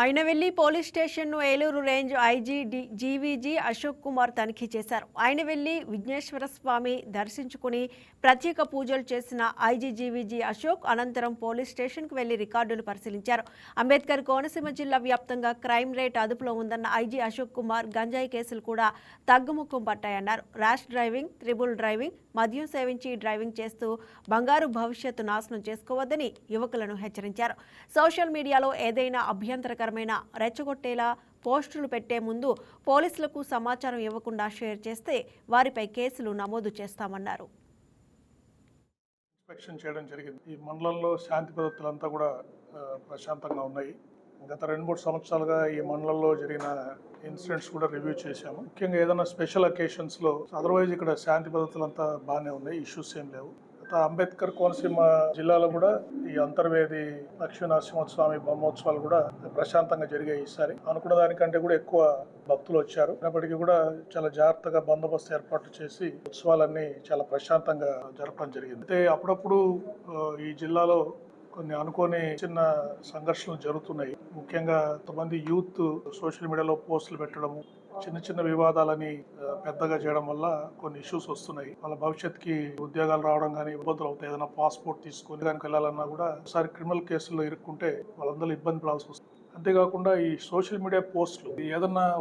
ఆయనవెల్లి police స్టేషన్ను Eluru range IG GVG Ashok Kumar తనిఖీ చేశారు. ఆయనవెల్లి విఘ్నేశ్వర స్వామి దర్శించుకుని ప్రత్యేక పూజలు చేసిన ఐజీ జీవీజీ అశోక్ అనంతరం పోలీస్ స్టేషన్కు వెళ్లి రికార్డులు పరిశీలించారు. అంబేద్కర్ కోనసీమ జిల్లా వ్యాప్తంగా క్రైమ్ రేట్ అదుపులో ఉందన్న ఐజీ అశోక్ కుమార్ గంజాయి కేసులు కూడా తగ్గుముఖం పట్టాయన్నారు. ర్యాష్ డ్రైవింగ్, ట్రిబుల్ డ్రైవింగ్, మద్యం సేవించి డ్రైవింగ్ చేస్తూ బంగారు భవిష్యత్తు నాశనం చేసుకోవద్దని యువకులను హెచ్చరించారు. సోషల్ మీడియాలో ఏదైనా అభ్యంతరకరమైన రెచ్చగొట్టేలా పోస్టులు పెట్టే ముందు పోలీసులకు సమాచారం ఇవ్వకుండా షేర్ చేస్తే వారిపై కేసులు నమోదు చేస్తామన్నారు. ఇన్స్పెక్షన్ చేయడం జరిగింది. ఈ మండలంలో శాంతి భద్రతలంతా కూడా ప్రశాంతంగా ఉన్నాయి. గత 2-3 సంవత్సరాలుగా ఈ మండలంలో జరిగిన ఇన్సిడెంట్స్ కూడా రివ్యూ చేశాము. ముఖ్యంగా ఏదైనా స్పెషల్ అకేషన్స్లో, అదర్వైజ్ ఇక్కడ శాంతి భద్రతలంతా బాగానే ఉన్నాయి, ఇష్యూస్ ఏం లేవు. అంబేద్కర్ కోనసీమ జిల్లాలో కూడా ఈ అంతర్వేది లక్ష్మీనరసింహస్వామి బ్రహ్మోత్సవాలు కూడా ప్రశాంతంగా జరిగాయి. ఈసారి అనుకున్న దానికంటే కూడా ఎక్కువ భక్తులు వచ్చారు. అయినప్పటికీ కూడా చాలా జాగ్రత్తగా బందోబస్తు ఏర్పాటు చేసి ఉత్సవాలన్నీ చాలా ప్రశాంతంగా జరపడం జరిగింది. అయితే అప్పుడప్పుడు ఈ జిల్లాలో కొన్ని అనుకోని చిన్న సంఘర్షణలు జరుగుతున్నాయి. ముఖ్యంగా కొంతమంది యూత్ సోషల్ మీడియాలో పోస్టులు పెట్టడము, చిన్న చిన్న వివాదాలని పెద్దగా చేయడం వల్ల కొన్ని ఇష్యూస్ వస్తున్నాయి. వాళ్ళ భవిష్యత్తుకి ఉద్యోగాలు రావడం కానీ ఇబ్బందులు అవుతాయి. ఏదైనా పాస్పోర్ట్ తీసుకొని దానికి వెళ్ళాలన్నా కూడా ఒకసారి క్రిమినల్ కేసుల్లో ఇరుక్కుంటే వాళ్ళందరూ ఇబ్బంది పడాల్సి వస్తుంది. అంతేకాకుండా ఈ సోషల్ మీడియా పోస్టులు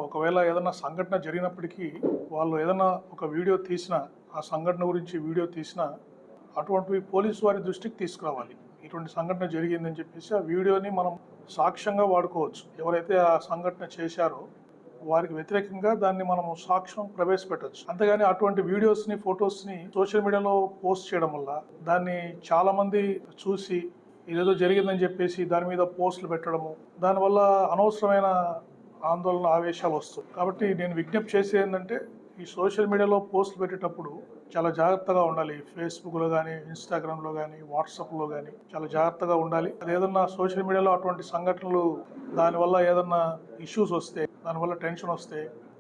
ఒకవేళ ఏదైనా సంఘటన జరిగినప్పటికీ వాళ్ళు ఏదైనా ఒక వీడియో తీసినా, ఆ సంఘటన గురించి వీడియో తీసినా అటువంటివి పోలీసు వారి దృష్టికి తీసుకురావాలి. ఇటువంటి సంఘటన జరిగిందని చెప్పేసి ఆ వీడియోని మనం సాక్ష్యంగా వాడుకోవచ్చు. ఎవరైతే ఆ సంఘటన చేశారో వారికి వ్యతిరేకంగా దాన్ని మనం సాక్ష్యం ప్రవేశపెట్టచ్చు. అంతేగాని అటువంటి వీడియోస్ని, ఫొటోస్ని సోషల్ మీడియాలో పోస్ట్ చేయడం వల్ల దాన్ని చాలామంది చూసి ఇదేదో జరిగిందని చెప్పేసి దాని మీద పోస్టులు పెట్టడము, దానివల్ల అనవసరమైన ఆందోళన, ఆవేశాలు వస్తాయి. కాబట్టి నేను విజ్ఞప్తి చేసేది ఏంటంటే, ఈ సోషల్ మీడియాలో పోస్టులు పెట్టేటప్పుడు చాలా జాగ్రత్తగా ఉండాలి. ఫేస్బుక్లో కానీ, ఇన్స్టాగ్రామ్లో కానీ, వాట్సాప్లో కానీ చాలా జాగ్రత్తగా ఉండాలి. అది ఏదన్నా సోషల్ మీడియాలో అటువంటి సంఘటనలు, దానివల్ల ఏదన్నా ఇష్యూస్ వస్తే, దానివల్ల టెన్షన్ వస్తే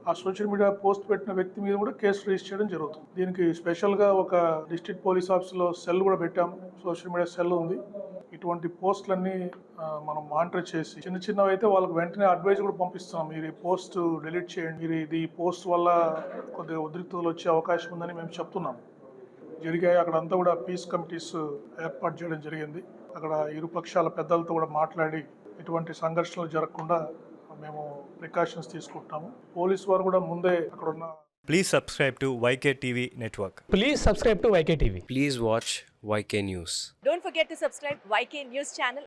ఆ సోషల్ మీడియా పోస్ట్ పెట్టిన వ్యక్తి మీద కూడా కేసు రిజిస్టర్ చేయడం జరుగుతుంది. దీనికి స్పెషల్గా ఒక డిస్ట్రిక్ట్ పోలీస్ ఆఫీస్లో సెల్ కూడా పెట్టాం. సోషల్ మీడియా సెల్ ఉంది. ఇటువంటి పోస్టులన్నీ మనం మానిటర్ చేసి, చిన్న చిన్నవి అయితే వాళ్ళకి వెంటనే అడ్వైజ్ కూడా పంపిస్తున్నాం. మీరు ఈ పోస్ట్ డిలీట్ చేయండి, మీరు ఈ పోస్ట్ వల్ల కొద్దిగా ఉద్రిక్తతలు వచ్చే అవకాశం ఉందని మేము చెప్తున్నాం. జరిగాయి. అక్కడంతా కూడా పీస్ కమిటీస్ ఏర్పాటు చేయడం జరిగింది. అక్కడ ఇరు పక్షాల పెద్దలతో కూడా మాట్లాడి ఇటువంటి సంఘర్షణలు జరగకుండా మేము ప్రికాషన్స్ తీసుకుంటాము. పోలీసు వారు కూడా ముందే అక్కడ ఉన్న. Please subscribe to YK TV Network. Please subscribe to YK TV. Please watch YK News. Don't forget to subscribe YK News channel